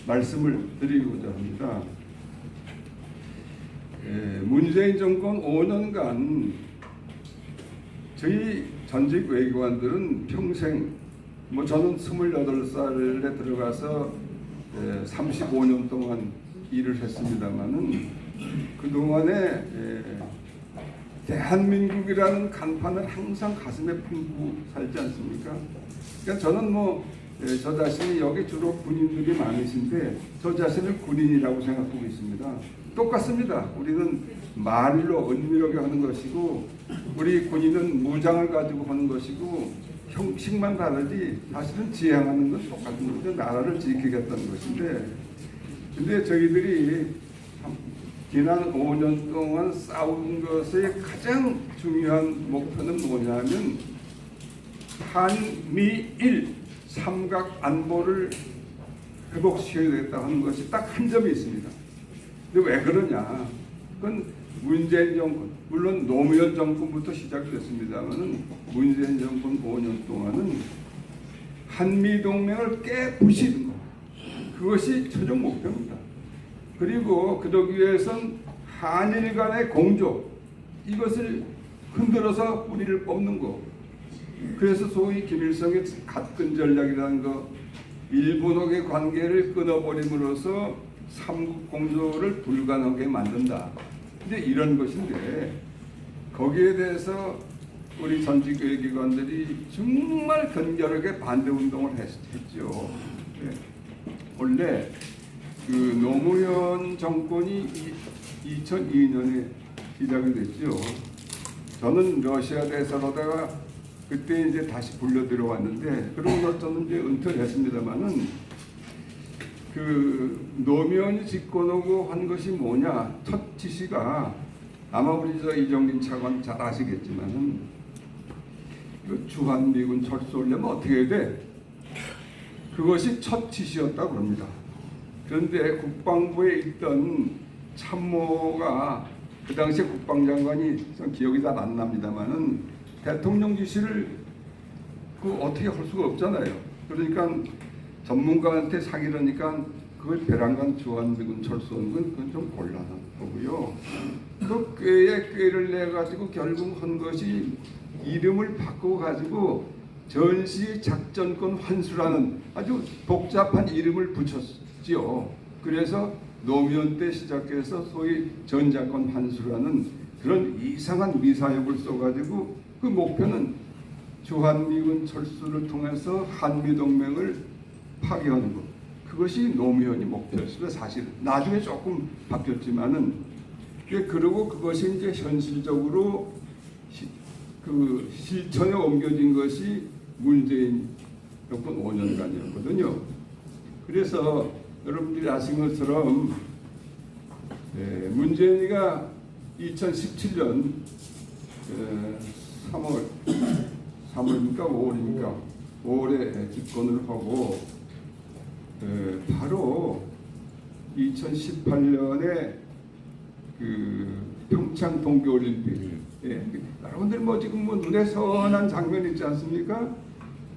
말씀을 드리고자 합니다. 문재인 정권 5년간 저희 전직 외교관들은 평생 저는 28살에 들어가서 35년 동안 일을 했습니다마는 그동안에 대한민국이라는 간판을 항상 가슴에 품고 살지 않습니까? 그러니까 저는 저 자신이 여기 주로 군인들이 많으신데 저 자신을 군인이라고 생각하고 있습니다. 똑같습니다. 우리는 말로 은밀하게 하는 것이고 우리 군인은 무장을 가지고 하는 것이고 형식만 다르지 사실은 지향하는 건 똑같은 거죠. 나라를 지키겠다는 것인데 근데 저희들이 지난 5년 동안 싸운 것의 가장 중요한 목표는 뭐냐면 한미일 삼각 안보를 회복시켜야 되겠다 하는 것이 딱 한 점이 있습니다. 근데 왜 그러냐? 그건 문재인 정권, 물론 노무현 정권부터 시작됐습니다만은 문재인 정권 5년 동안은 한미동맹을 깨부시는 것, 그것이 최종 목표입니다. 그리고 그러기 위해선 한일 간의 공조, 이것을 흔들어서 뿌리를 뽑는 거. 그래서 소위 김일성의 가쁜 전략이라는 거, 일본하고의 관계를 끊어버림으로써 삼국 공조를 불가능하게 만든다. 근데 이런 것인데 거기에 대해서 우리 전직 외교관들이 정말 간결하게 반대 운동을 했죠. 원래 그 노무현 정권이 2002년에 시작이 됐죠. 저는 러시아 대사로다가 그때 이제 다시 불려 들어왔는데 그러고 저는 이제 은퇴를 했습니다만은 그 노무현이 집권하고 한 것이 뭐냐, 첫 지시가 아마 우리 이정진 차관 잘 아시겠지만은 주한미군 철수하려면 어떻게 해야 돼? 그것이 첫 지시였다고 합니다. 그런데 국방부에 있던 참모가 그 당시에 국방장관이 전 기억이 잘 안 납니다만은 대통령 지시를 어떻게 할 수가 없잖아요. 그러니까 전문가한테 상의하니까 그걸 배란간 주한미군 철수하는 건 그건 좀 곤란한 거고요. 그 꾀에 꾀를 내 가지고 결국 한 것이 이름을 바꿔 가지고 전시 작전권 환수라는 아주 복잡한 이름을 붙였지요. 그래서 노무현 때 시작해서 소위 전작권 환수라는 그런 이상한 미사역을 써가지고 그 목표는 주한미군 철수를 통해서 한미동맹을 파괴하는 것. 그것이 노무현이 목표였어요. 사실 나중에 조금 바뀌었지만은 그리고 그것이 이제 현실적으로 그 실천에 옮겨진 것이 문재인 정권 5년간이었거든요. 그래서 여러분들이 아시는 것처럼 문재인이가 2017년 3월입니까 5월입니까 5월에 집권을 하고 바로 2018년에 그 평창 동계올림픽, 여러분들 지금 눈에 선한 장면 있지 않습니까?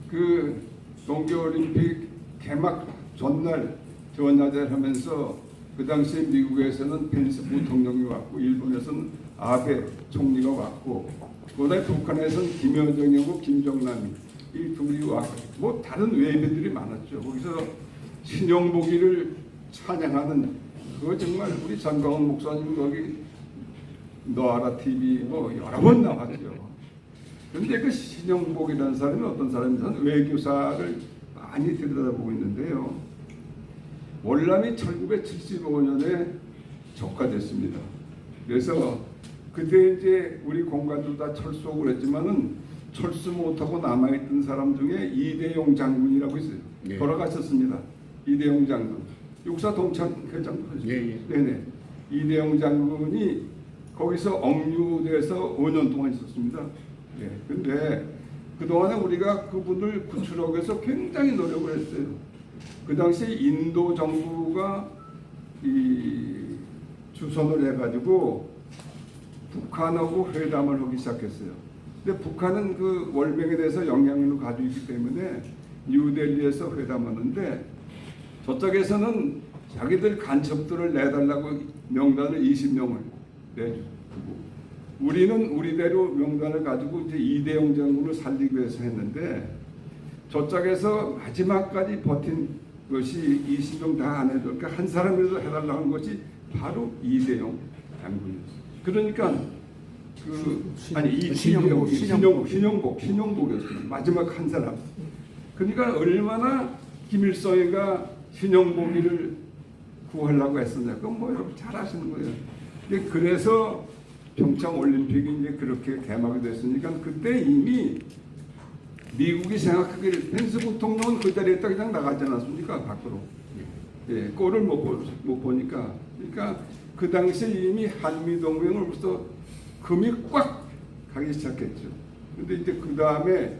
그 동계올림픽 개막 전날 전야제를 하면서 그 당시에 미국에서는 펜스 부통령이 왔고 일본에서는 아베 총리가 왔고 그다음에 북한에서는 김여정이고 김정남이 이 둘이 왔고 다른 외빈들이 많았죠. 거기서 신용보기를 찬양하는 그거 정말 우리 전광훈 목사님 거기 너아라 TV 여러 번 나왔죠. 그런데 그 신용복이라는 사람이 어떤 사람이든 외교사를 많이 들여다보고 있는데요. 월남이 1975년에 적화됐습니다. 그래서 그때 이제 우리 공관도 다 철수하고 그랬지만은 철수 못하고 남아있던 사람 중에 이대용 장군이라고 있어요. 네. 돌아가셨습니다. 이대용 장군. 육사 동창 회장도 하셨죠. 네네. 이대용 장군이 거기서 억류돼서 5년 동안 있었습니다. 근데 그동안에 우리가 그분을 구출하기 위해서 굉장히 노력을 했어요. 그 당시 인도 정부가 이 주선을 해가지고 북한하고 회담을 하기 시작했어요. 근데 북한은 그 월병에 대해서 영향력을 가지고 있기 때문에 뉴델리에서 회담하는데 저쪽에서는 자기들 간첩들을 내달라고 명단을 20명을 내주고, 우리는 우리대로 명단을 가지고 이제 이대용 장군을 살리기 위해서 했는데, 저쪽에서 마지막까지 버틴 것이 20명 다 안 해도, 그러니까 한 사람이라도 해달라고 한 것이 바로 이대용 장군이었어요. 그러니까 신영복이었습니다. 마지막 한 사람. 그러니까 얼마나 김일성이가 신영복이를 구하려고 했었냐. 그건 뭐 여러분 잘 아시는 거예요. 그래서 평창 올림픽이 이제 그렇게 개막이 됐으니까 그때 이미 미국이 생각하기를 펜스 부통령은 그 자리에 딱 그냥 나가지 않았습니까? 밖으로. 예, 골을 못 보니까. 그러니까 그 당시에 이미 한미동맹을 벌써 금이 꽉 가기 시작했죠. 근데 이제 그 다음에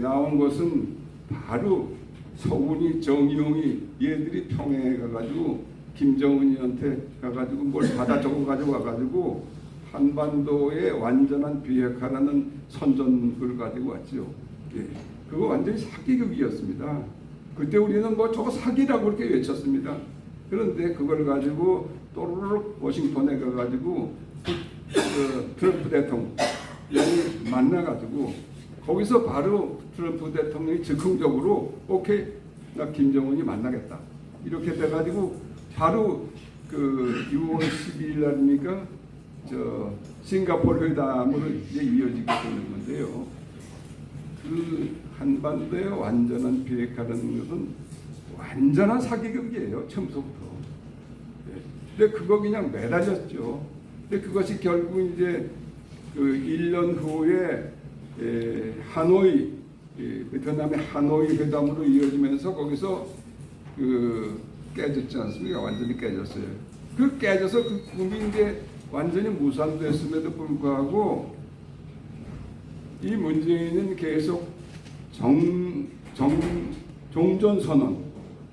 나온 것은 바로 서훈이, 정의용이 얘들이 평양에 가가지고 김정은이한테 가가지고 뭘 받아 적어가지고 와가지고 한반도의 완전한 비핵화라는 선전을 가지고 왔죠. 예, 그거 완전히 사기극이었습니다. 그때 우리는 뭐 저거 사기라고 그렇게 외쳤습니다. 그런데 그걸 가지고 또르륵 워싱턴에 가가지고 트럼프 대통령이 만나가지고 거기서 바로 트럼프 대통령이 즉흥적으로 오케이, 나 김정은이 만나겠다 이렇게 돼가지고 바로 그 6월 12일 날입니까? 저 싱가포르 회담으로 이제 이어지게 되는 건데요. 그 한반도의 완전한 비핵화라는 것은 완전한 사기극이에요. 처음부터. 근데 그거 그냥 매달렸죠. 근데 그것이 결국 이제 그 1년 후에 하노이, 베트남의 하노이 회담으로 이어지면서 거기서 그 깨졌지 않습니까? 완전히 깨졌어요. 그 깨져서 그 꿈이 이제 완전히 무산됐음에도 불구하고 이 문재인은 계속 종전선언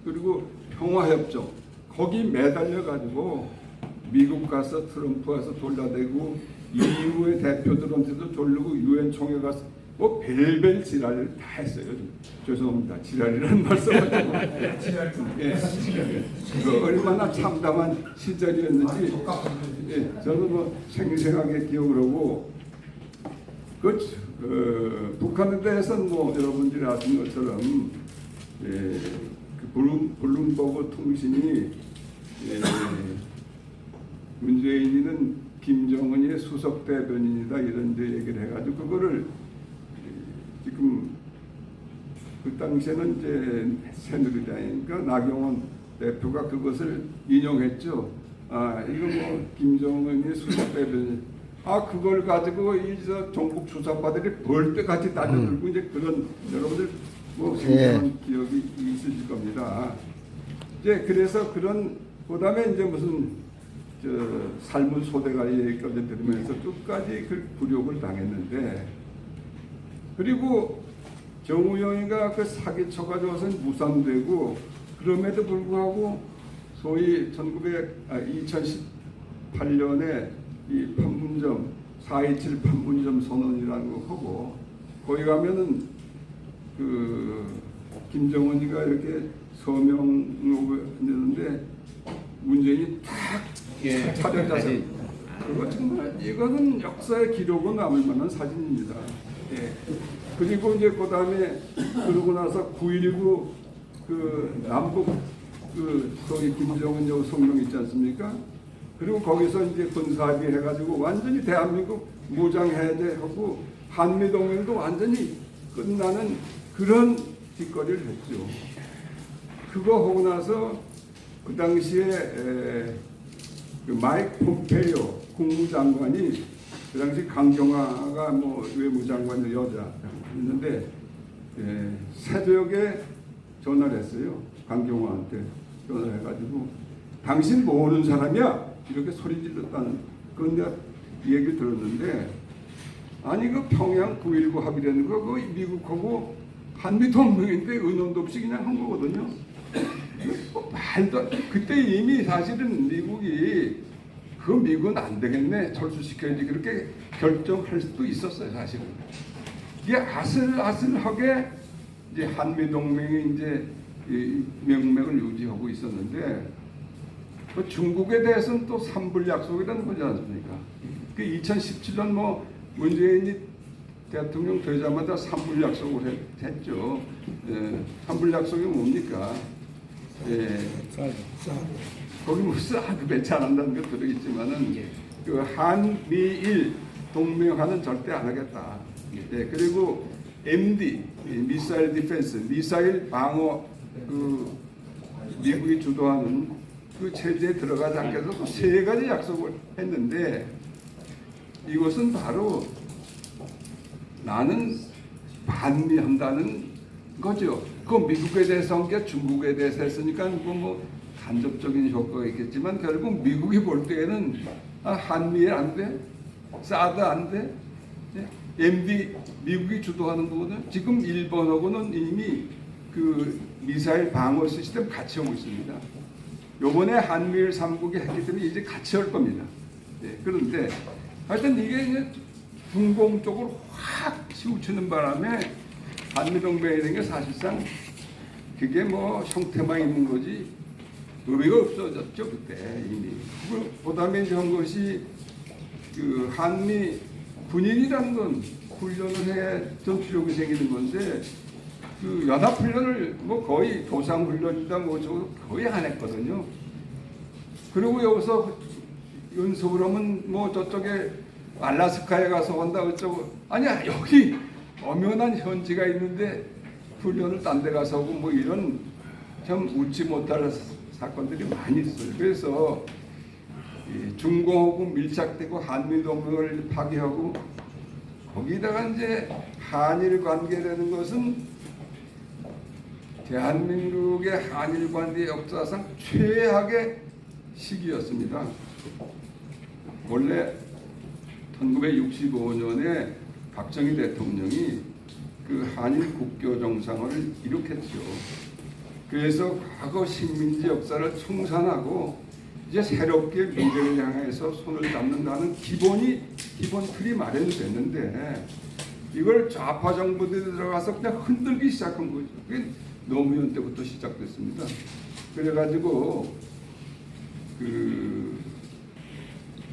그리고 평화협정 거기 매달려 가지고 미국 가서 트럼프 가서 돌려대고 EU의 대표들한테도 돌리고 유엔 총회 가서 뭐 별별 지랄을 다 했어요. 죄송합니다. 지랄이라는 말씀을 예, 그 얼마나 참담한 시절이었는지 저는 뭐 생생하게 기억을 하고 북한에 대해서는 뭐 여러분들이 아시는 것처럼 그 블룸버그 통신이 문재인이는 김정은의 수석 대변인이다 이런 데 얘기를 해가지고 그거를 지금 그 당시에는 이제 새누리당이니까 나경원 대표가 그것을 인용했죠. 아 이거 뭐 김정은의 수석 대변인. 아 그걸 가지고 이 전국 수사파들이 벌떼같이 따져들고 이제 그런 여러분들 뭐 생생한 기억이 있으실 겁니다. 이제 그래서 그런 그다음에 이제 무슨 삶은 소대가 얘기까지 들으면서 끝까지 그 굴욕을 당했는데 그리고 정우영이가 그 사기 쳐가지고서 무산되고 그럼에도 불구하고 소위 2018년에 이 판문점 4.27 판문점 선언이라는 거 하고 거기 가면은 그 김정은이가 이렇게 서명을 했는데 문재인이 탁 차려져서 그거 정말 이거는 역사의 기록은 남을 만한 사진입니다. 예. 그리고 이제 그 다음에 그러고 나서 9.19 그 남북 그 거기 김정은 여 성명 있지 않습니까? 그리고 거기서 이제 군사합의 해가지고 완전히 대한민국 무장 해제하고 한미 동맹도 완전히 끝나는 그런 뒷거리를 했죠. 그거 하고 나서 그 당시에 그 마이크 폼페이오 국무장관이 그 당시 강경화가 뭐 외무장관 여자 있는데 새벽에 전화를 했어요. 강경화한테 전화를 해가지고 당신 뭐 하는 사람이야? 이렇게 소리 질렀다는 그런 내가 얘기 들었는데 아니 그 평양 9.19 합의라는 거 그 미국하고 한미 동맹인데 의논도 없이 그냥 한 거거든요. 뭐 말도 그때 이미 사실은 미국이 그 미국은 안 되겠네 철수시켜야지 그렇게 결정할 수도 있었어요 사실은. 이게 아슬아슬하게 이제 한미 동맹이 이제 이 명맥을 유지하고 있었는데 그 중국에 대해서는 또 삼불 약속이라는 거지 않습니까? 그 2017년 뭐 문재인이 대통령 되자마자 삼불 약속을 했죠. 예, 삼불 약속이 뭡니까? 예, 거기 뭐 싹 배치 안 한다는 게 들어있지만은 그 한미일 동맹화는 절대 안 하겠다. 예, 그리고 MD 미사일 디펜스 미사일 방어 그 미국이 주도하는 그 체제에 들어가지 않겠다. 세 가지 약속을 했는데 이것은 바로 나는 반미한다는 거죠. 그 미국에 대해서 한 게 중국에 대해서 했으니까 뭐 간접적인 효과가 있겠지만 결국 미국이 볼 때에는 한미일 안 돼, 사드 안 돼, MD 미국이 주도하는 거거든. 지금 일본하고는 이미 그 미사일 방어 시스템 같이 하고 있습니다. 요번에 한미일 3국이 했기 때문에 이제 같이 할 겁니다. 네, 그런데 하여튼 이게 이제 중공 쪽으로 확 치우치는 바람에 한미동맹이라는 게 사실상 그게 뭐 형태만 있는 거지 의미가 없어졌죠 그때 이미. 그다음에 이제 한 것이 그 한미 군인이라는 건 훈련을 해 전투력이 생기는 건데 그 연합 훈련을 뭐 거의 도상 훈련이다 뭐 저 거의 안 했거든요. 그리고 여기서 연습을 하면 뭐 저쪽에 알라스카에 가서 한다 어쩌고 아니야 여기 엄연한 현지가 있는데 훈련을 딴 데 가서 하고 뭐 이런 참 웃지 못할 사건들이 많이 있어요. 그래서 중공하고 밀착되고 한미동맹을 파괴하고 거기다가 이제 한일 관계라는 것은 대한민국의 한일 관계 역사상 최악의 시기였습니다. 원래 1965년에 박정희 대통령이 그 한일 국교 정상화를 이룩했죠. 그래서 과거 식민지 역사를 청산하고 이제 새롭게 미래를 향해서 손을 잡는다는 기본 틀이 마련이 됐는데 이걸 좌파 정부들이 들어가서 그냥 흔들기 시작한 거죠. 그게 노무현 때부터 시작됐습니다. 그래가지고 그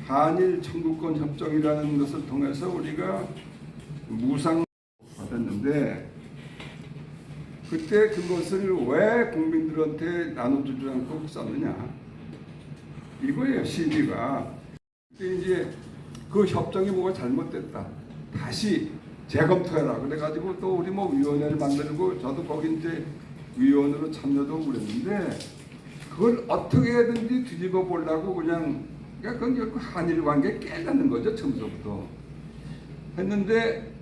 한일 청구권 협정이라는 것을 통해서 우리가 무상 받았는데 그때 그것을 왜 국민들한테 나눠주지 않고 썼느냐 이거예요. 시비가. 그때 이제 그 협정이 뭐가 잘못됐다 다시 재검토해라 그래가지고 또 우리 뭐 위원회를 만들고 저도 거기 이제 위원으로 참여도 그랬는데 그걸 어떻게든지 뒤집어 보려고 그냥 그건 결국 한일 관계 깨닫는 거죠. 처음부터 했는데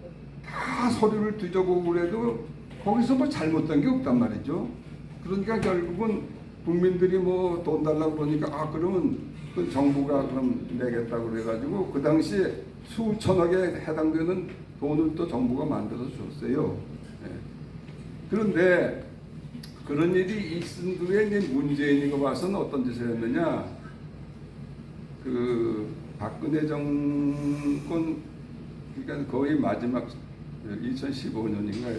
다 서류를 뒤져보고 그래도 거기서 뭐 잘못된 게 없단 말이죠. 그러니까 결국은 국민들이 뭐 돈 달라고 그러니까 그러면 그 정부가 그럼 내겠다고 그래가지고 그 당시에 수천억에 해당되는 돈을 또 정부가 만들어서 줬어요. 네. 그런데 그런 일이 있은 후에 문재인이가 봐서는 어떤 짓을 했느냐. 그 박근혜 정권 그러니까 거의 마지막 2015년인가요.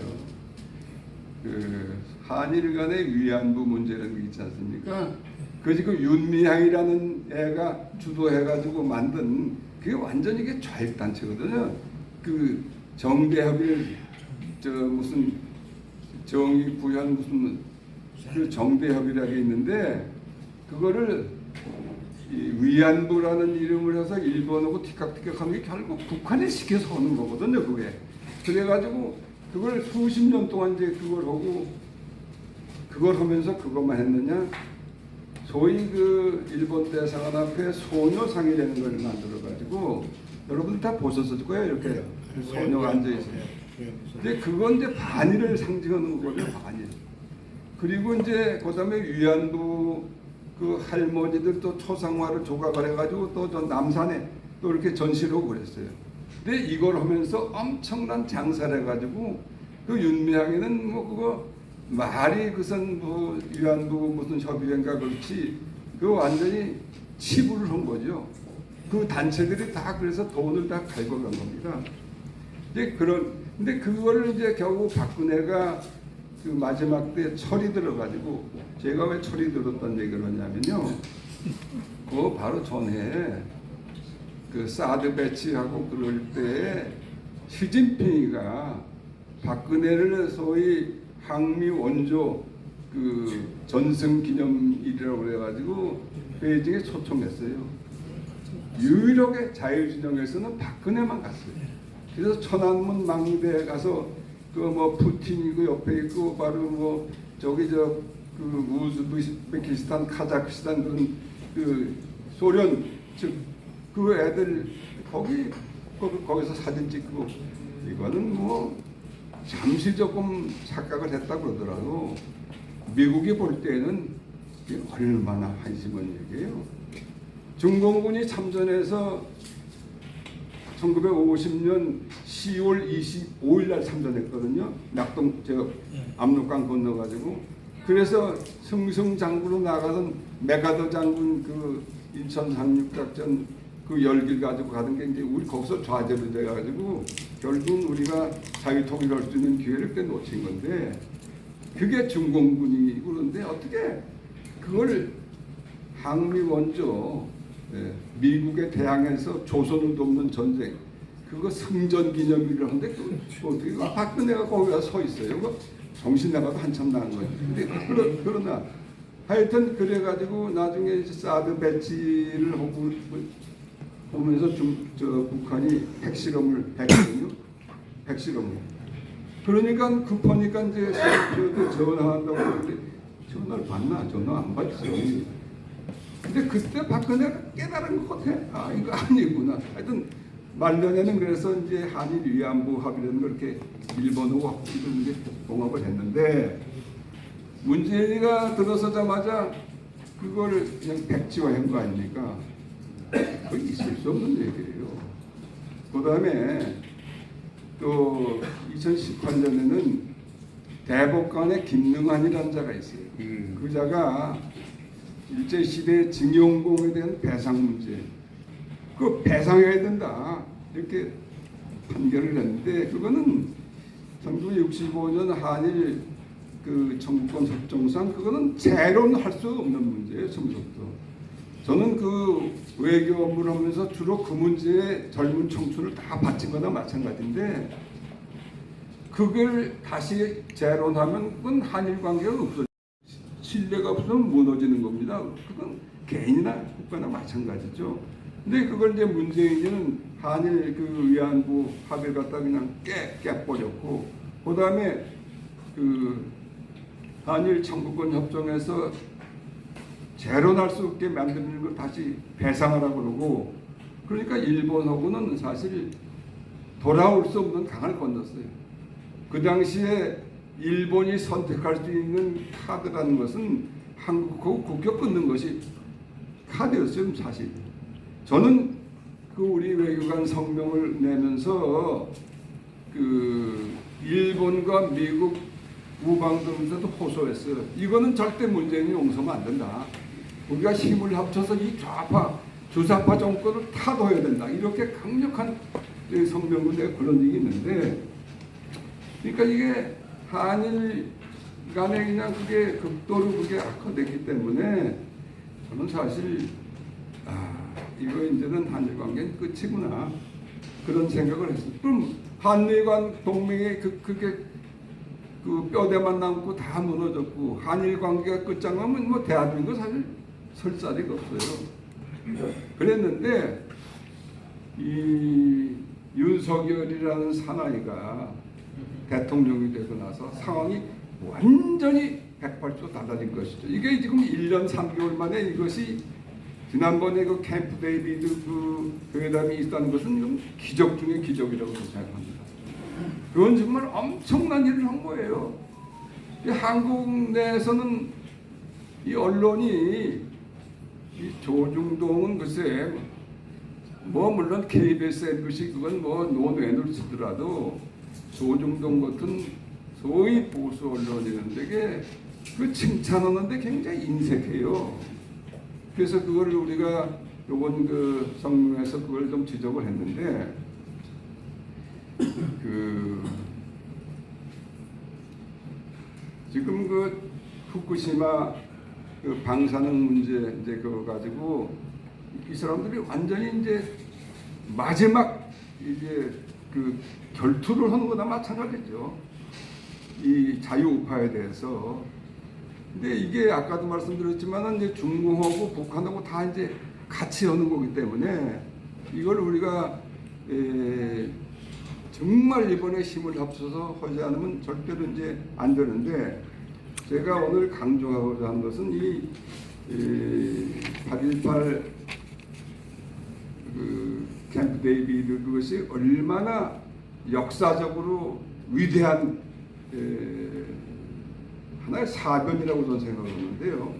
그 한일 간의 위안부 문제라는 게 있지 않습니까? 그 지금 윤미향이라는 애가 주도해가지고 만든 그게 완전 이게 좌익 단체거든요. 그 정대협일 저 무슨 정의 구현 무슨 그 정대협이라는 게 있는데 그거를 이 위안부라는 이름을 해서 일본하고 티격태격하는 게 결국 북한에 시켜서 하는 거거든요. 그게 그래가지고 그걸 수십 년 동안 이제 그걸 하고 그걸 하면서 그것만 했느냐? 소위 그 일본 대사관 앞에 소녀상이라는 걸 만들어가지고 여러분 다 보셨을 거예요. 이렇게 소녀가 앉아 있어요. 근데 그건 이제 반일을 상징하는 거거든요. 반일. 그리고 이제 그다음에 위안부 그 할머니들 또 초상화를 조각을 해가지고 또 저 남산에 또 이렇게 전시를 하고 그랬어요. 근데 이걸 하면서 엄청난 장사를 해가지고 그 윤미향이는 뭐 그거 말이 그선 뭐 위안부 무슨 협의회인가 그렇지 그 완전히 치부를 한 거죠. 그 단체들이 다 그래서 돈을 다 갈고 간 겁니다. 근데 그거를 이제 겨우 박근혜가 그 마지막 때 철이 들어가지고 제가 왜 철이 들었던 얘기를 하냐면요. 그 바로 전에 그 사드 배치하고 그럴 때 시진핑이가 박근혜를 소위 항미 원조 그 전승 기념일이라고 그래가지고 베이징에 초청했어요. 유일하게 자유진영에서는 박근혜만 갔어요. 그래서 천안문 망대에 가서 그 뭐 푸틴이고 옆에 있고 바로 뭐 저기 저 그 우즈베키스탄, 카자흐스탄 그런 그 소련 즉 그 애들 거기서 사진 찍고 이거는 뭐 잠시 조금 착각을 했다고 그러더라도 미국이 볼 때는 이게 얼마나 한심한 얘기예요. 중공군이 참전해서 1950년 10월 25일 날 참전했거든요. 낙동 저 압록강 건너가지고 그래서 승승장구로 나가던 메가더 장군 그 인천 상륙작전 그 열기를 가지고 가던 게 이제 우리 거기서 좌절이 돼가지고 결국 우리가 자유 통일할 수 있는 기회를 꽤 놓친 건데 그게 중공군이 그런데 어떻게 그걸 항미 원조 미국에 대항해서 조선을 돕는 전쟁 그거 승전 기념일을 하는데 그거 어떻게 박근혜가 거기 가서 서 있어요. 그거 정신 나가도 한참 나는 거예요. 근데 그러나 하여튼 그래가지고 나중에 사드 배치를 하고 보면서 북한이 핵실험을 했거든요. 핵실험을. 그러니까 급하니까 이제 전화한다고 그러는데 전화를 받나? 전화 안 받죠. 근데 그때 박근혜가 깨달은 것 같아. 아 이거 아니구나. 하여튼 말년에는 그래서 이제 한일 위안부 합의라는 걸 이렇게 일본하고 이런 게 봉합을 했는데 문재인이가 들어서자마자 그걸 그냥 백지화한 거 아닙니까? 그거 있을 수 없는 얘기예요. 그 다음에 또 2018년에는 대법관에 김능한이라는 자가 있어요. 그 자가 일제시대 징용공에 대한 배상 문제 그 배상해야 된다 이렇게 판결을 했는데 그거는 1965년 한일 그 청구권 협정상 그거는 재론할 수 없는 문제예요. 처음부터 저는 그 외교 업무를 하면서 주로 그 문제에 젊은 청춘을 다 바친 거나 마찬가지인데 그걸 다시 재론하면 그건 한일 관계가 없어요. 신뢰가 없으면 무너지는 겁니다. 그건 개인이나 국가나 마찬가지죠. 근데 그걸 이제 문재인은 한일 그 위안부 합의를 갖다 그냥 깨버렸고, 그 다음에 그 한일 청구권 협정에서 재론할 수 없게 만드는 걸 다시 배상하라고 그러고, 그러니까 일본하고는 사실 돌아올 수 없는 강을 건넜어요. 그 당시에 일본이 선택할 수 있는 카드라는 것은 한국하고 국교 끊는 것이 카드였어요. 사실 저는 그 우리 외교관 성명을 내면서 그 일본과 미국 우방들한테도 호소했어요. 이거는 절대 문재인이 용서하면 안 된다. 우리가 힘을 합쳐서 이 좌파 주사파 정권을 타도해야 된다. 이렇게 강력한 성명을 내가 그런 적이 있는데, 그러니까 이게 한일 간에 그냥 그게 극도로 그게 악화됐기 때문에 저는 사실 이거 이제는 한일 관계는 끝이구나 그런 생각을 했어요. 그럼 한일 간 동맹이 그게 그 뼈대만 남고 다 무너졌고 한일 관계가 끝장나면 뭐 대한민국 사실 설 자리가 없어요. 그랬는데 이 윤석열이라는 사나이가 대통령이 되고 나서 상황이 완전히 180도 달라진 것이죠. 이게 지금 1년 3개월 만에 이것이 지난번에 그 캠프 데이비드 그 회담이 있다는 것은 기적 중에 기적이라고 생각합니다. 그건 정말 엄청난 일을 한 거예요. 한국 내에서는 이 언론이 이 조중동은 글쎄 뭐 물론 KBS, MBC 그건 뭐 논외를 치더라도 조중동 같은 소위 보수 언론이는데 그 칭찬하는데 굉장히 인색해요. 그래서 그걸 우리가 요번 그 성명에서 그걸 좀 지적을 했는데 지금 그 후쿠시마 그 방사능 문제 이제 그거 가지고 이 사람들이 완전히 이제 마지막 이제 그 결투를 하는 거나 마찬가지죠. 이 자유우파에 대해서. 근데 이게 아까도 말씀드렸지만은 이제 중국하고 북한하고 다 이제 같이 하는 거기 때문에 이걸 우리가 정말 이번에 힘을 합쳐서 하지 않으면 절대로 이제 안 되는데, 제가 오늘 강조하고자 하는 것은 이 8.18 그 캠프 데이비드 그것이 얼마나 역사적으로 위대한 하나의 사변이라고 저는 생각하는데요.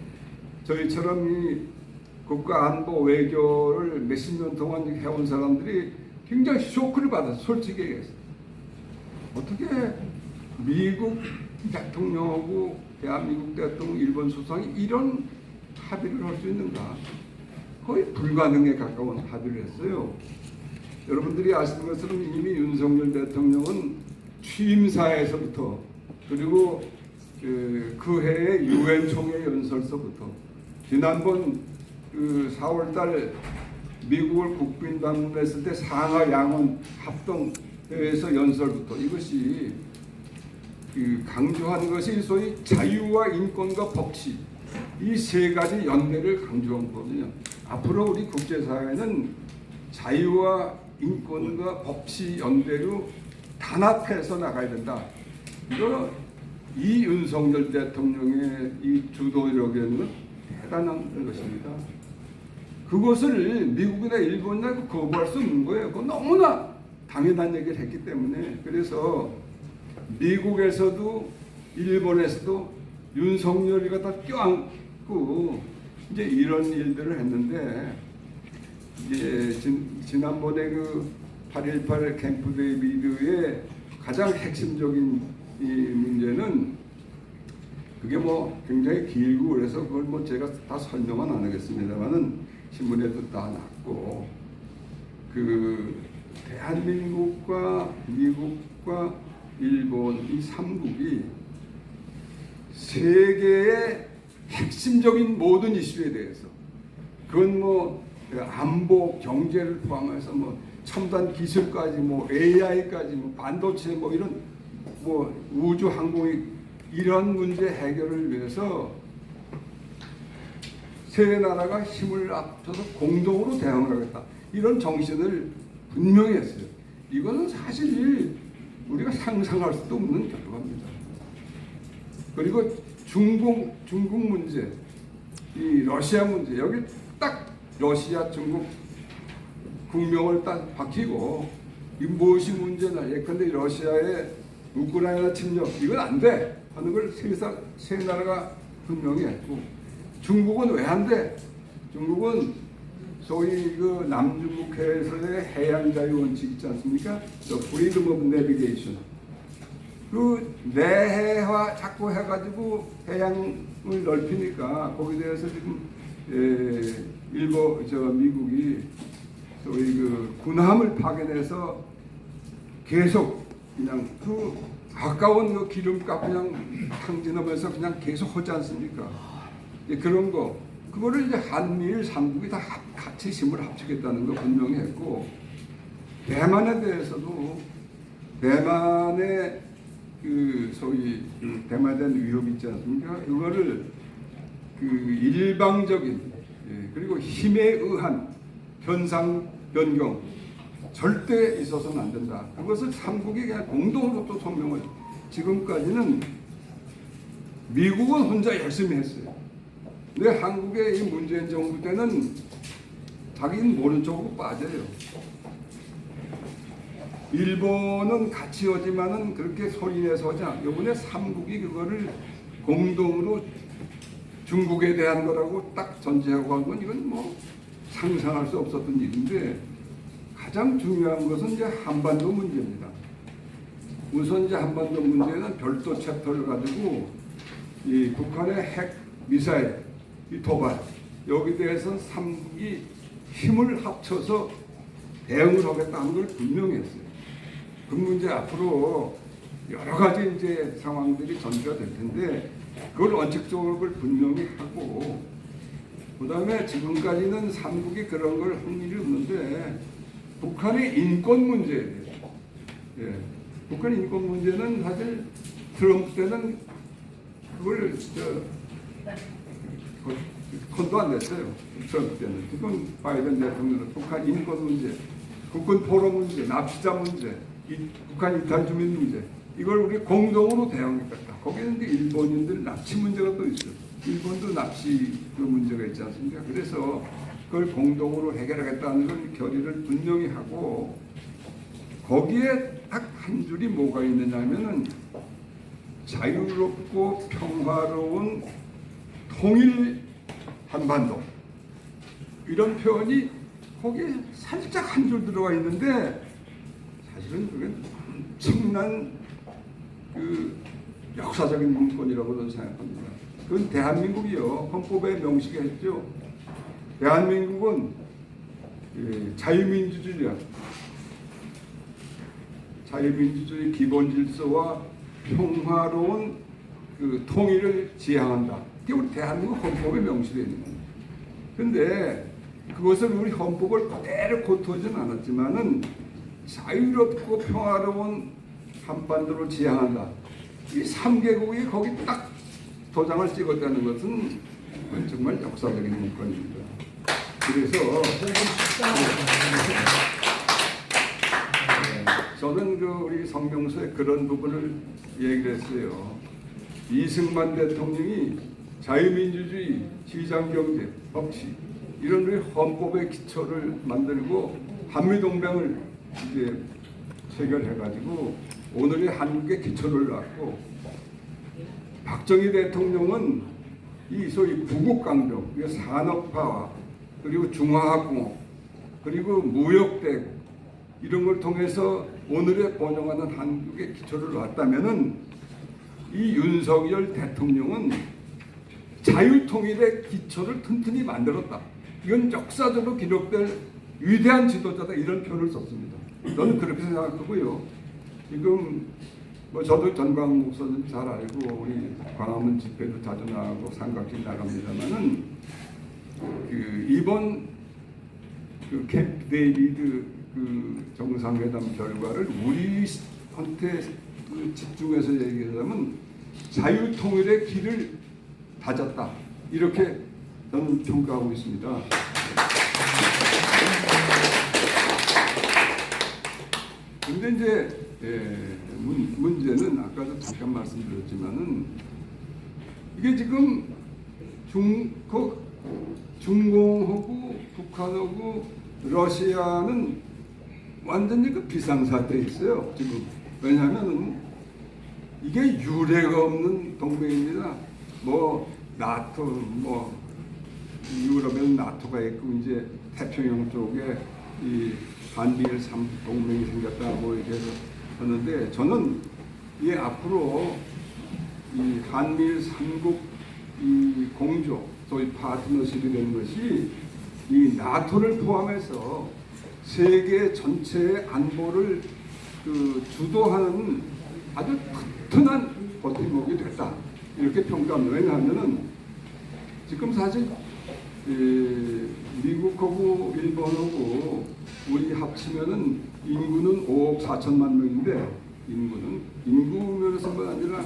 저희처럼 이 국가 안보 외교를 몇십 년 동안 해온 사람들이 굉장히 쇼크를 받아서 솔직히 얘기했어요. 어떻게 미국 대통령하고 대한민국 대통령, 일본 수상이 이런 합의를 할 수 있는가? 거의 불가능에 가까운 합의를 했어요. 여러분들이 아시는 것처럼 이미 윤석열 대통령은 취임사에서부터 그리고 그 해의 유엔 총회 연설서부터 지난번 그 4월달 미국을 국빈 방문했을 때 상하 양원 합동회에서 연설부터 이것이 그 강조한 것이 소위 자유와 인권과 법치 이 세 가지 연대를 강조한 거거든요. 앞으로 우리 국제사회는 자유와 인권과 법치 연대로 단합해서 나가야 된다. 이거 이 윤석열 대통령의 이 주도력에는 대단한 것입니다. 그것을 미국이나 일본이나 거부할 수 없는 거예요. 그건 너무나 당연한 얘기를 했기 때문에. 그래서 미국에서도 일본에서도 윤석열이 갖다 껴안고 이제 이런 일들을 했는데, 이제 지난번에 그 8.18 캠프 데이비드의 가장 핵심적인 이 문제는 그게 뭐 굉장히 길고 그래서 그걸 뭐 제가 다 설명은 안 하겠습니다만은 신문에도 다 났고, 그 대한민국과 미국과 일본 이 3국이 세계의 핵심적인 모든 이슈에 대해서, 그건 뭐 안보, 경제를 포함해서 뭐 첨단 기술까지 뭐 AI까지 뭐 반도체 뭐 이런 뭐 우주 항공이 이런 문제 해결을 위해서 세 나라가 힘을 합쳐서 공동으로 대응을 하겠다. 이런 정신을 분명히 했어요. 이거는 사실 우리가 상상할 수도 없는 결과입니다. 그리고 중국 문제, 이 러시아 문제, 여기 딱 러시아, 중국 국명을 딱 박히고, 이 무엇이 문제나, 예컨대 러시아의 우크라이나 침략, 이건 안 돼 하는 걸 세 나라가 분명히 했고, 중국은 왜 안 돼? 중국은 소위 그 남중국해에서의 해양 자유 원칙 있지 않습니까? The freedom of navigation. 그 내해화 자꾸 해가지고 해양을 넓히니까 거기에 대해서 지금 미국이 소위 그 군함을 파견해서 계속 그냥 그 가까운 그 기름값 그냥 탕진하면서 그냥 계속 하지 않습니까? 그런 거, 그거를 이제 한미일 3국이 다 같이 힘을 합치겠다는 거 분명히 했고, 대만에 대해서도 대만의 그 소위 그 대만에 대한 위협이 있지 않습니까? 그거를 그 일방적인 그리고 힘에 의한 현상 변경 절대 있어서는 안 된다. 그것을 3국이 그냥 공동으로 또 성명을, 지금까지는 미국은 혼자 열심히 했어요. 근데 한국의 이 문재인 정부 때는 자기는 모른 척으로 빠져요. 일본은 같이 오지만은 그렇게 소리내서 하지 않아. 이번에 3국이 그거를 공동으로 중국에 대한 거라고 딱 전제하고 한 건 이건 뭐 상상할 수 없었던 일인데, 가장 중요한 것은 이제 한반도 문제입니다. 우선 이제 한반도 문제는 별도 챕터를 가지고 이 북한의 핵 미사일, 이 도발, 여기 대해서는 3국이 힘을 합쳐서 대응을 하겠다는 걸 분명히 했어요. 그 문제 앞으로 여러 가지 이제 상황들이 전개가 될 텐데 그걸 원칙적으로 그걸 분명히 하고 그다음에 지금까지는 삼국이 그런 걸 한 일이 없는데 북한의 인권 문제에 대해서 북한 인권 문제는 사실 트럼프 때는 그걸 손도 안 냈어요. 트럼프 때는. 지금 바이든 대통령은 북한 인권 문제, 국군 포로 문제, 납치자 문제, 북한 이탈 주민 문제 이걸 우리 공동으로 대응했다. 거기는 이제 일본인들 납치 문제가 또 있어요. 일본도 납치 그 문제가 있지 않습니까? 그래서 그걸 공동으로 해결하겠다는 걸 결의를 분명히 하고 거기에 딱 한 줄이 뭐가 있느냐면은 자유롭고 평화로운 통일 한반도 이런 표현이 거기에 살짝 한 줄 들어가 있는데 사실은 그게 엄청난 그 역사적인 문건이라고 저는 생각합니다. 그건 대한민국이요 헌법에 명시했죠. 대한민국은 자유민주주의야. 자유민주주의 기본 질서와 평화로운 그 통일을 지향한다. 이게 우리 대한민국 헌법에 명시되어 있는 겁니다. 그런데 그것을 우리 헌법을 그대로 고토하지는 않았지만은 자유롭고 평화로운 한반도를 지향한다. 이 3개국이 거기 딱 도장을 찍었다는 것은 정말 역사적인 문건입니다. 그래서 저는 그 우리 성명서에 그런 부분을 얘기를 했어요. 이승만 대통령이 자유민주주의, 시장경제, 법치 이런 우리 헌법의 기초를 만들고 한미동맹을 이제 체결해가지고 오늘의 한국의 기초를 놨고 박정희 대통령은 이 소위 부국강병, 산업화와 그리고 중화학공업 그리고 무역대국 이런 걸 통해서 오늘의 번영하는 한국의 기초를 놨다면은 이 윤석열 대통령은 자유통일의 기초를 튼튼히 만들었다. 이건 역사적으로 기록될 위대한 지도자다 이런 표현을 썼습니다. 저는 그렇게 생각하고요. 지금 뭐 저도 전광 목사는 잘 알고 우리 광화문 집회도 자주 나가고 삼각지 나갑니다만은 그 이번 그 캠프 데이비드 그 정상회담 결과를 우리한테 집중해서 얘기하자면 자유통일의 길을 다졌다 이렇게 저는 평가하고 있습니다. 근데 이제 문제는 아까도 잠깐 말씀드렸지만은 이게 지금 중공하고 북한하고 러시아는 완전히 그 비상사태에 있어요. 지금 왜냐하면 이게 유례가 없는 동맹입니다. 뭐 나토 뭐 유럽에는 나토가 있고 이제 태평양 쪽에 이 한미일 3동맹이 생겼다 뭐 이렇게 하는데 저는 이 앞으로 이 한미일 3국 이 공조 소위 파트너십이 되는 것이 이 나토를 포함해서 세계 전체의 안보를 그 주도하는 아주 튼튼한 버팀목이 됐다 이렇게 평가합니다. 왜냐하면은 지금 사실 미국하고 일본하고 우리 합치면은 인구는 5억 4천만 명인데 인구 면에서만 아니라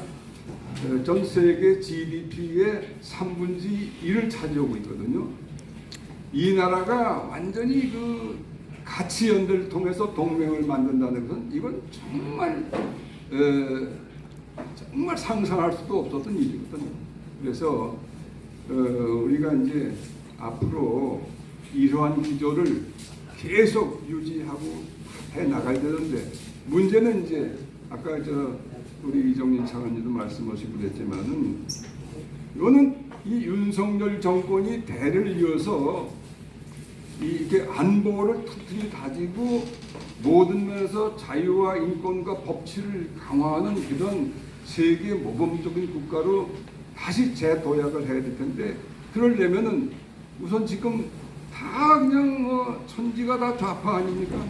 전 세계 GDP의 3분의 1을 차지하고 있거든요. 이 나라가 완전히 그 가치 연대를 통해서 동맹을 만든다는 것은 이건 정말 상상할 수도 없었던 일이거든요. 그래서 우리가 이제 앞으로 이러한 기조를 계속 유지하고 해 나가야 되는데 문제는 이제 아까 우리 이정진 차관님도 말씀하시고 그랬지만은 이거는 이 윤석열 정권이 대를 이어서 이렇게 안보를 튼튼히 다지고 모든 면에서 자유와 인권과 법치를 강화하는 이런 세계 모범적인 국가로 다시 재도약을 해야 될 텐데 그러려면은 우선 지금 다 그냥 천지가 다 좌파 아닙니까?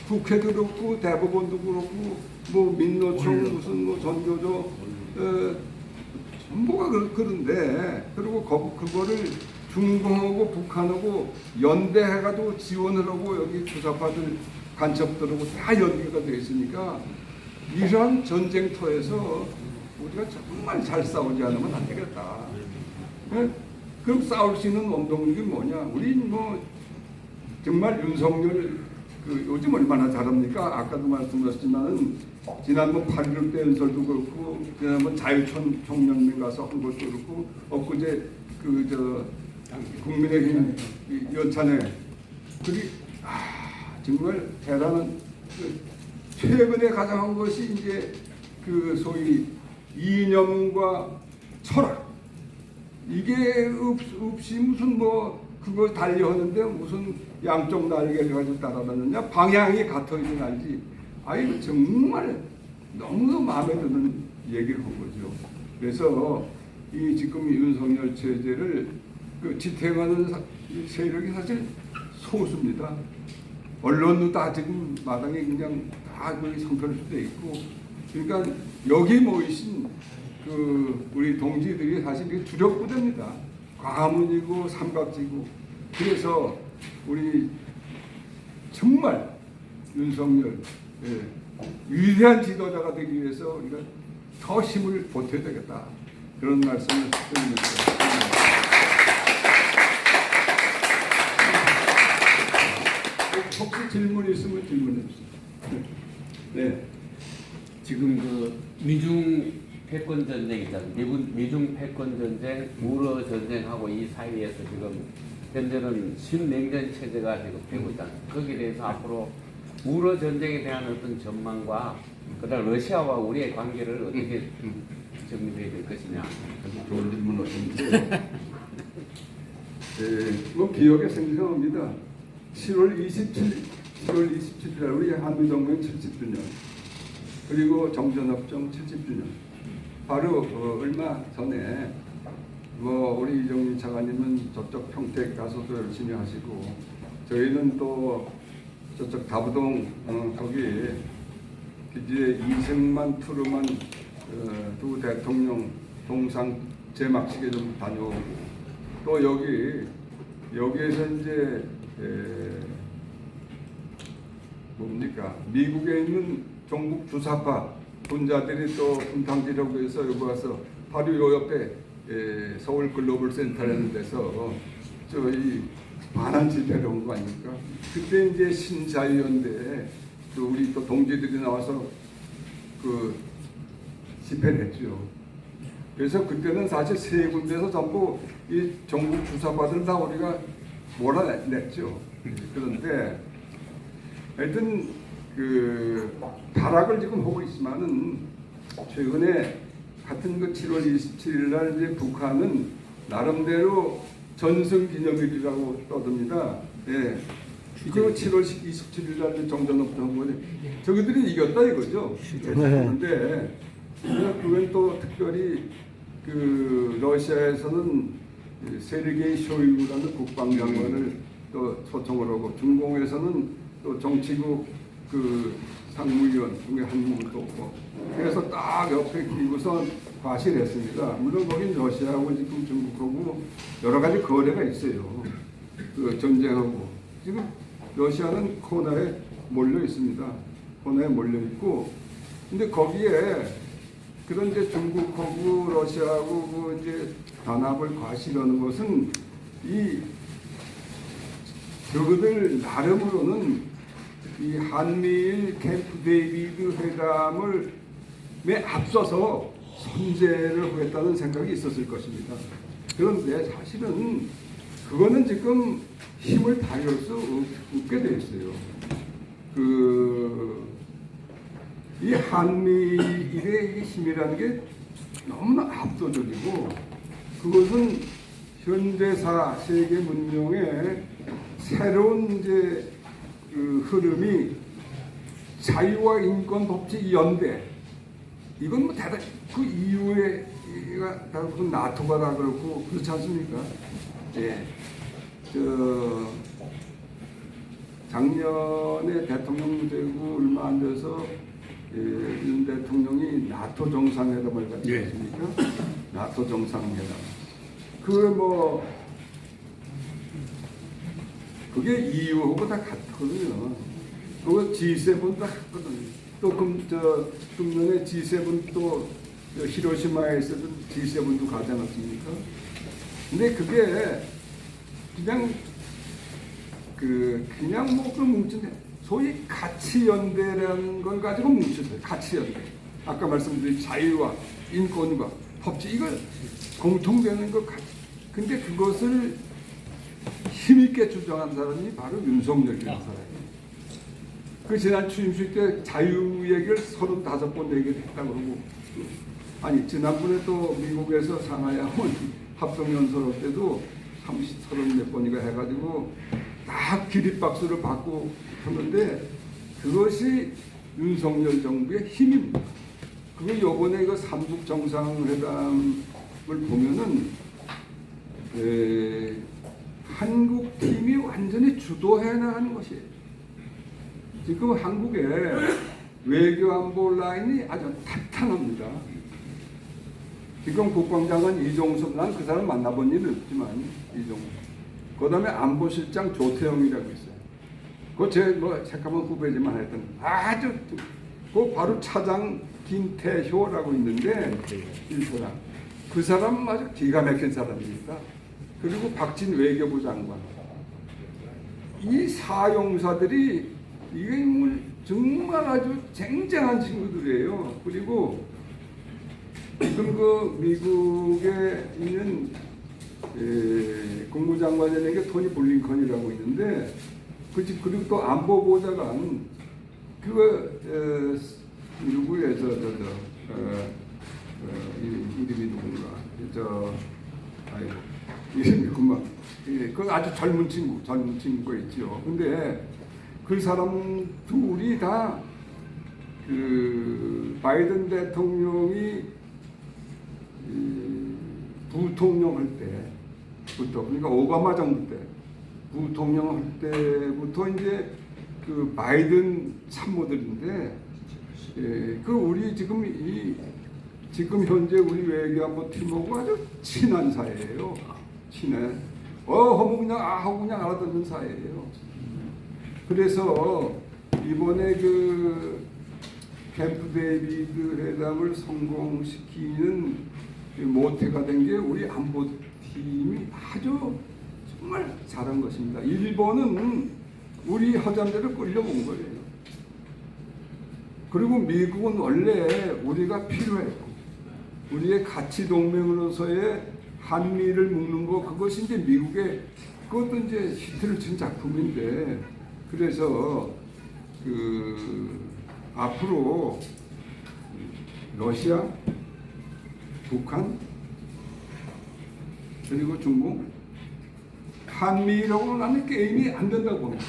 국회도 그렇고 대법원도 그렇고 뭐 민노총 무슨 뭐 전교조 전부가 그런데 그리고 그거를 중공하고 북한하고 연대해가지고 지원을 하고 여기 주사파들 간첩들하고 다 연계가 되어 있으니까 이런 전쟁터에서 우리가 정말 잘 싸우지 않으면 안 되겠다. 네? 그럼 싸울 수 있는 원동력이 뭐냐? 우리 뭐 정말 윤석열 요즘 얼마나 잘합니까? 아까도 말씀드렸지만은 지난번 8.16 때 연설도 그렇고 지난번 자유총연맹 가서 한 것도 그렇고 엊그제 국민의힘 연찬회 그리 정말 대단한 최근에 가장 한 것이 이제 소위 이념과 철학 이게 없이 무슨 뭐 그걸 달려하는데 무슨 양쪽 날개를 가지고 따라다녔냐 방향이 같아야지 알지. 아이 정말 너무 마음에 드는 얘기를 한 거죠. 그래서 이 지금 윤석열 체제를 지탱하는 세력이 사실 소수입니다. 언론도 다 지금 마당에 그냥 다 형편수돼 있고, 그러니까 여기 모이신 우리 동지들이 사실 주력 부대입니다. 과문이고 삼각지고. 그래서 우리 정말 윤석열 위대한 지도자가 되기 위해서 우리가 더 힘을 보태야 되겠다. 그런 말씀을 드립니다. 혹시 질문 있으면 질문해 주세요. 네. 지금 미중 패권 전쟁 있잖아요. 미중 패권 전쟁, 우러 전쟁하고 이 사이에서 지금 현재는 신냉전 체제가 지금 되고 있다. 거기에 대해서 앞으로 우러 전쟁에 대한 어떤 전망과 그다음 러시아와 우리의 관계를 어떻게 정리해야 될 것이냐. 좋은 질문 하셨는데, 뭐 기억에 생생합니다. 10월 27일 우리 한미동맹 70주년 그리고 정전협정 70주년 바로 얼마 전에 뭐 우리 이정민 차관님은 저쪽 평택 가서도 열심히 하시고 저희는 또 저쪽 다부동 거기 기지에 이승만 트루만 두 대통령 동상 제막식에 좀 다녀오고 또 여기에서 이제 뭡니까 미국에 있는 종북 주사파 분자들이 또 분탕지라고 해서 여기 와서 바로 요 옆에 서울 글로벌 센터라는 데서 저희 반환 집회를 온 거 아닙니까? 그때 이제 신자유연대 우리 또 동지들이 나와서 집회를 했죠. 그래서 그때는 사실 세 군데서 전부 이 종북 주사파들 다 우리가 몰아냈죠. 그런데 하여튼 발악을 지금 하고 있지만은 최근에 같은 7월 27일 날 이제 북한은 나름대로 전승기념일이라고 떠듭니다. 예. 그 7월 27일 날 정전협정 한 거지. 저기들이 이겼다 이거죠. 그런데 그건 또 특별히 러시아에서는 세르게이 쇼이구라는 국방장관을 또 초청을 하고 중공에서는 또 정치국 상무위원 중에 한 분도 없고 그래서 딱 옆에 끼고서 과실했습니다. 물론 거긴 러시아하고 지금 중국하고 여러 가지 거래가 있어요. 전쟁하고 지금 러시아는 코나에 몰려 있습니다. 코나에 몰려 있고 근데 거기에 그런 이제 중국하고 러시아하고 이제 단합을 과시하는 것은 저그들 나름으로는 이 한미일 캠프 데이비드 회담을 앞서서 선제를 하겠다는 생각이 있었을 것입니다. 그런데 사실은 그거는 지금 힘을 발휘할 수 없게 되어 있어요. 이 한미일의 힘이라는 게 너무나 압도적이고 그것은 현대사 세계 문명의 새로운 이제 흐름이 자유와 인권 법칙 연대 이건 뭐 대단 그 이후에 무슨 나토가 다 그렇고 그렇지 않습니까? 예. 작년에 대통령 되고 얼마 안 돼서 윤 대통령이 나토 정상회담을 갖지 예. 않습니까? 나토 정상회담. 그게 EU하고 다 같거든요. 그거 G7도 같거든요. 또 금년에 G7 또 히로시마에서도 G7도 가지 않았습니까? 근데 그게 그냥 그 뭉친데 소위 가치연대라는 걸 가지고 뭉쳤어요. 가치연대. 아까 말씀드린 자유와 인권과 법治이걸 공통되는 것 같. 근데 그것을 힘있게 주장한 사람이 바로 윤석열이라는 사람이에요. 그 지난 추임식 때 자유 얘기를 35번 얘기를 했다고 그러고, 아니 지난번에 또 미국에서 상하이하원 합동연설할 때도 30몇 번이가 해가지고 다 기립박수를 받고 했는데 그것이 윤석열 정부의 힘입니다. 그거 요번에 이거 삼국 정상회담을 보면은 한국 팀이 완전히 주도해 나가는 것이에요. 지금 한국의 외교 안보 라인이 아주 탄탄합니다. 지금 국방장관 이종섭, 난 그 사람 만나본 일은 없지만 이종섭. 그다음에 안보실장 조태영이라고 있어요. 그 제 잠깐만 후배지만 하여튼 아주 그 바로 차장 김태효라고 있는데 이 사람 그 사람 아주 기가 막힌 사람입니다. 그리고 박진 외교부 장관 이 사용사들이 이게 정말 아주 쟁쟁한 친구들이에요. 그리고 지금 그 미국에 있는 국무장관이 게 토니 블링컨이라고 있는데 그리고 또 안보보좌관 그거 누구예요? 이름이 누군가 아이고 이름이 그만 그 아주 젊은 친구가 있죠. 근데 그 사람 둘이 다 그 바이든 대통령이 부통령 할 때부터 그러니까 오바마 정부 때 부통령 할 때부터 이제 그 바이든 참모들인데 그 우리 지금 현재 우리 외교안보 팀하고 아주 친한 사이예요. 친해. 하고 그냥 하고 그냥 알아듣는 사이예요. 그래서 이번에 그 캠프 데이비드 회담을 성공시키는 모태가 된 게 우리 안보팀이 아주 정말 잘한 것입니다. 일본은 우리 허잠대로 끌려온 거예요. 그리고 미국은 원래 우리가 필요했고 우리의 가치 동맹으로서의 한미를 묶는 거 그것이 이제 미국의 그것도 이제 히트를 친 작품인데 그래서 앞으로 러시아, 북한 그리고 중국 한미라고는 나는 게임이 안 된다고 봅니다.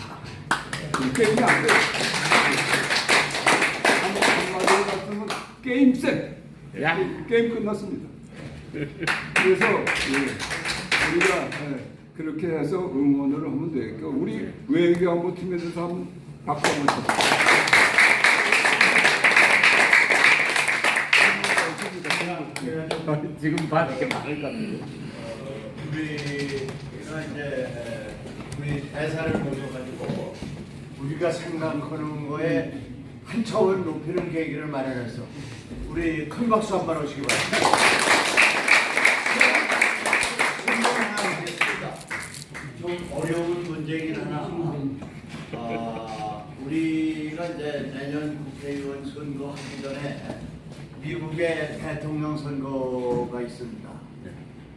게임이 안 돼요. 한마디로 같으면 게임 셋. 게임 끝났습니다. 그래서 우리가 그렇게 해서 응원을 하면 되겠고 우리 외교안보 팀에 대해서 한번 박수 한번 쳐주세요. 지금 이렇게 많을 것 같아요. 우리가 이제 우리 대사를 모셔가지고 우리가 생각하는 거에 한 차원 높이는 계기를 마련해서 우리 큰 박수 한번 오시기 바랍니다. 좀 어려운 문제이긴 하나 우리가 이제 내년 국회의원 선거하기 전에 미국의 대통령 선거가 있습니다.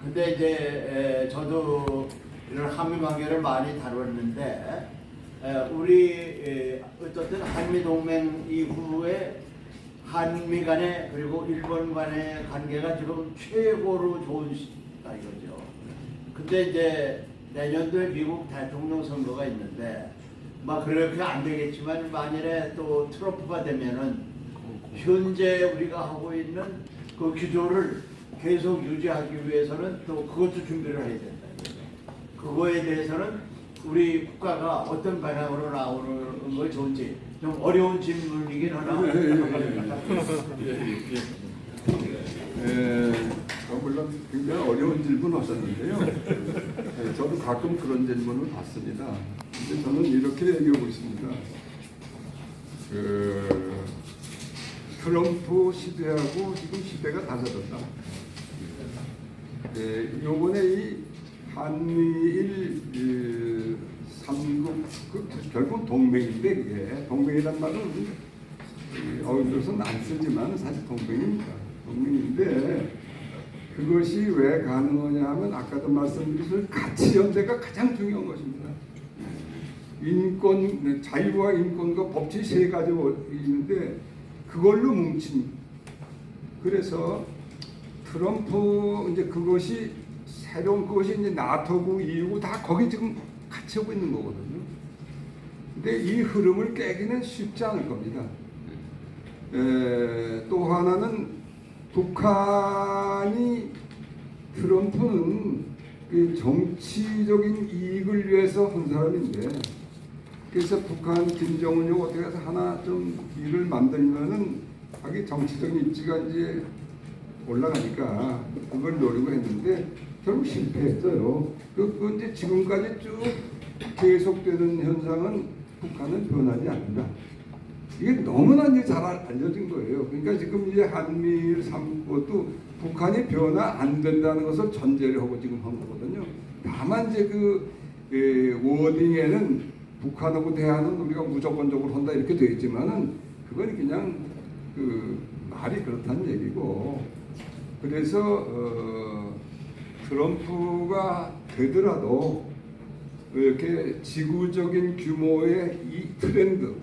근데 이제 저도 이런 한미 관계를 많이 다뤘는데 우리 어쨌든 한미 동맹 이후에 한미 간의 그리고 일본 간의 관계가 지금 최고로 좋은 시기다 이거죠. 근데 이제 내년도에 미국 대통령 선거가 있는데 막 그렇게 안 되겠지만 만일에 또 트럼프가 되면은 현재 우리가 하고 있는 그 기조를 계속 유지하기 위해서는 또 그것도 준비를 해야 된다. 그거에 대해서는 우리 국가가 어떤 방향으로 나오는 걸 좋은지 좀 어려운 질문이긴 하나. 물론 굉장히 어려운 질문 하셨는데요. 저도 가끔 그런 질문을 받습니다. 근데 저는 이렇게 얘기하고 있습니다. 트럼프 시대하고 지금 시대가 달라졌다. 요번에 이 한미일 삼국 결국 동맹인데 그게 동맹이란 말은 어휘로서는 안 쓰지만 사실 동맹입니다. 동맹인데 그것이 왜 가능하냐 하면 아까도 말씀드린 가치 연대가 가장 중요한 것입니다. 인권, 자유와 인권과 법치 세 가지가 있는데 그걸로 뭉친. 그래서 트럼프 이제 그것이 새로운 그것이 이제 나토고 EU고 다 거기 지금 같이 오고 있는 거거든요. 근데 이 흐름을 깨기는 쉽지 않을 겁니다. 또 하나는 북한이 트럼프는 그 정치적인 이익을 위해서 한 사람인데 그래서 북한 김정은이 어떻게 해서 하나 좀 일을 만들면은 자기 정치적인 입지가 이제 올라가니까 그걸 노리고 했는데 결국 실패했어요. 그 이제 지금까지 쭉 계속되는 현상은 북한은 변하지 않는다. 이게 너무나 이제 잘 알려진 거예요. 그러니까 지금 이제 한미일 삼국도 북한이 변화 안 된다는 것을 전제를 하고 지금 한 거거든요. 다만 이제 그 워딩에는 북한하고 대화는 우리가 무조건적으로 한다 이렇게 되어 있지만은 그건 그냥 그 말이 그렇다는 얘기고 그래서 트럼프가 되더라도 이렇게 지구적인 규모의 이 트렌드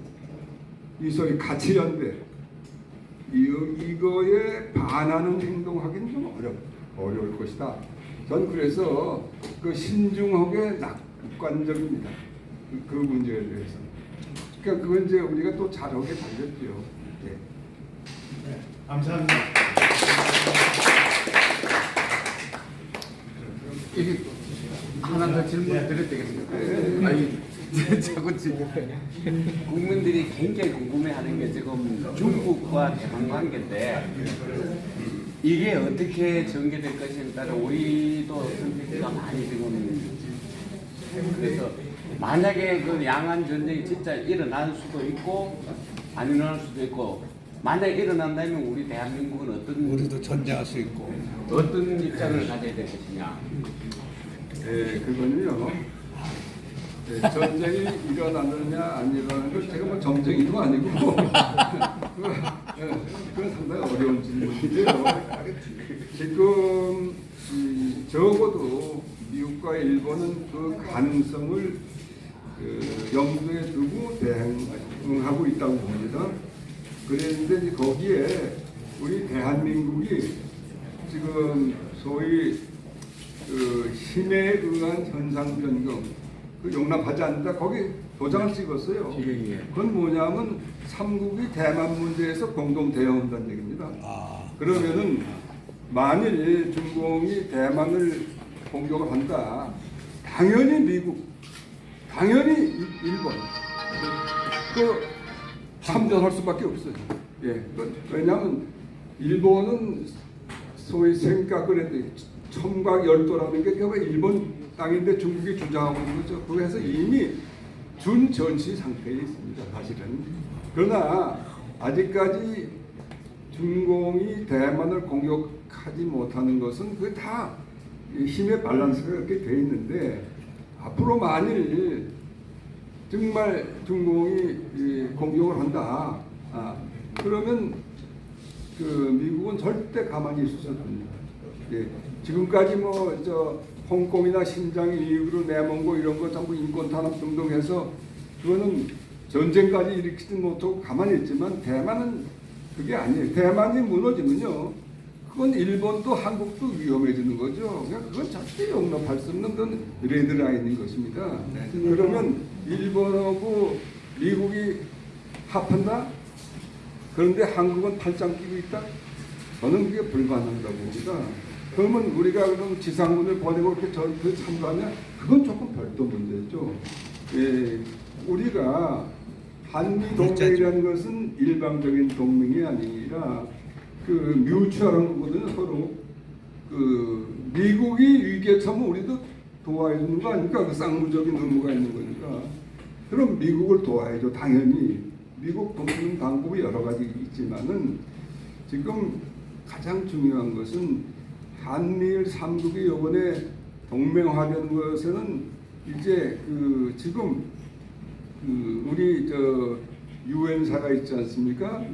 이 소위 가치 연대 이거에 반하는 행동하기는 좀 어려울 것이다. 전 그래서 그 신중하게 낙관적입니다. 그 문제에 대해서. 그러니까 그건 이제 우리가 또 잘하게 달렸죠. 네. 네, 감사합니다. 이게 하나 더 질문 드려도 되겠습니까? 아니 자꾸 지금 국민들이 굉장히 궁금해하는 게 지금 중국과 대만 관계인데 이게 어떻게 전개될 것인에 따라 우리도 선택지가 많이 지금 그래서 만약에 그 양안 전쟁이 진짜 일어날 수도 있고 안 일어날 수도 있고 만약에 일어난다면 우리 대한민국은 우리도 전쟁할 수 있고 어떤 입장을 가져야 될 것이냐? 그거는요. 전쟁이 일어나느냐 안 일어나는 걸 제가 뭐 정쟁이도 아니고 그건 상당히 어려운 질문인데요. 지금 적어도 미국과 일본은 그 가능성을 염두에 두고 대응하고 있다고 봅니다. 그런데 거기에 우리 대한민국이 지금 소위 그 힘에 의한 현상 변경 그 용납하지 않는다. 거기 도장을 찍었어요. 그건 뭐냐면 삼국이 대만 문제에서 공동 대응한다는 얘기입니다. 그러면은 만일 중공이 대만을 공격을 한다. 당연히 미국, 당연히 일본 그 참전할 수밖에 없어요. 예, 왜냐하면 일본은 소위 생각을 했는데 청각열도라는 게 그게 일본 땅인데 중국이 주장하고 있는 거죠. 그래서 이미 준전시 상태에 있습니다. 사실은. 그러나 아직까지 중공이 대만을 공격하지 못하는 것은 그게 다 힘의 밸런스가 이렇게 돼 있는데 앞으로 만일 정말 중공이 공격을 한다. 그러면 그 미국은 절대 가만히 있을 수 없습니다. 예, 지금까지 홍콩이나 신장 이익으로 내몬고 이런 거 전부 인권 탄압 등등 해서 그거는 전쟁까지 일으키지 못하고 가만히 있지만 대만은 그게 아니에요. 대만이 무너지면요. 그건 일본도 한국도 위험해지는 거죠. 그건 절대 용납할 수 없는 건 레드라인인 것입니다. 그러면 일본하고 미국이 합한다? 그런데 한국은 팔짱 끼고 있다? 저는 그게 불가능하다고 봅니다. 그러면 우리가 그럼 지상군을 보내고 이렇게 전투에 참가하면 그건 조금 별도 문제죠. 예, 우리가 한미 동맹이라는 것은 일방적인 동맹이 아니라 그 뮤추얼한 거거든요. 서로 그 미국이 위기에 처하면 우리도 도와야 되는 거 아닙니까? 그 쌍무적인 의무가 있는 거니까. 그럼 미국을 도와야죠. 당연히 미국 돕는 방법이 여러 가지 있지만은 지금 가장 중요한 것은 한미일 3국이 이번에 동맹화되는 것에는 이제 그 지금 그 우리 저 유엔사가 있지 않습니까?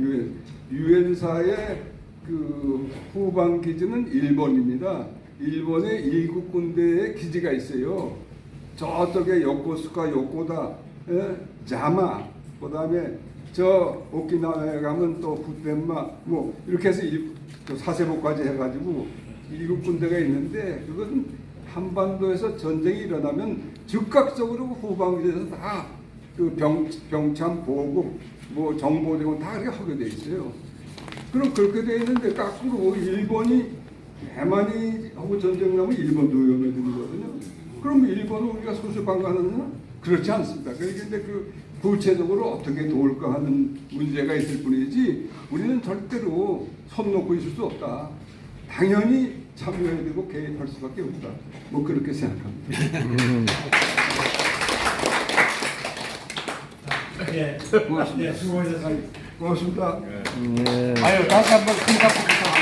유엔사의 그 후방 기지는 일본입니다. 일본의 일국 군대의 기지가 있어요. 저쪽에 요코스카, 요코다, 자마, 그다음에 저 오키나와에 가면 또 푸텐마 뭐 이렇게 해서 사세보까지 해가지고 일국 군대가 있는데 그것은 한반도에서 전쟁이 일어나면 즉각적으로 후방지에서 다 그 병참 보급 뭐 정보대공 다 그렇게 하게 돼 있어요. 그럼 그렇게 돼 있는데 거꾸로 일본이 대만이 하고 전쟁 나면 일본도 위험해지거든요. 그럼 일본은 우리가 소수방관하느냐? 그렇지 않습니다. 그런데 그 구체적으로 어떻게 도울까 하는 문제가 있을 뿐이지 우리는 절대로 손 놓고 있을 수 없다. 당연히 참여해야 되고 개입할 수밖에 없다. 뭐 그렇게 생각합니다. 예, 고맙습니다. 수고하셨습니다. 고맙습니다. 아유 다시 한번 큰 박수 부탁드립니다.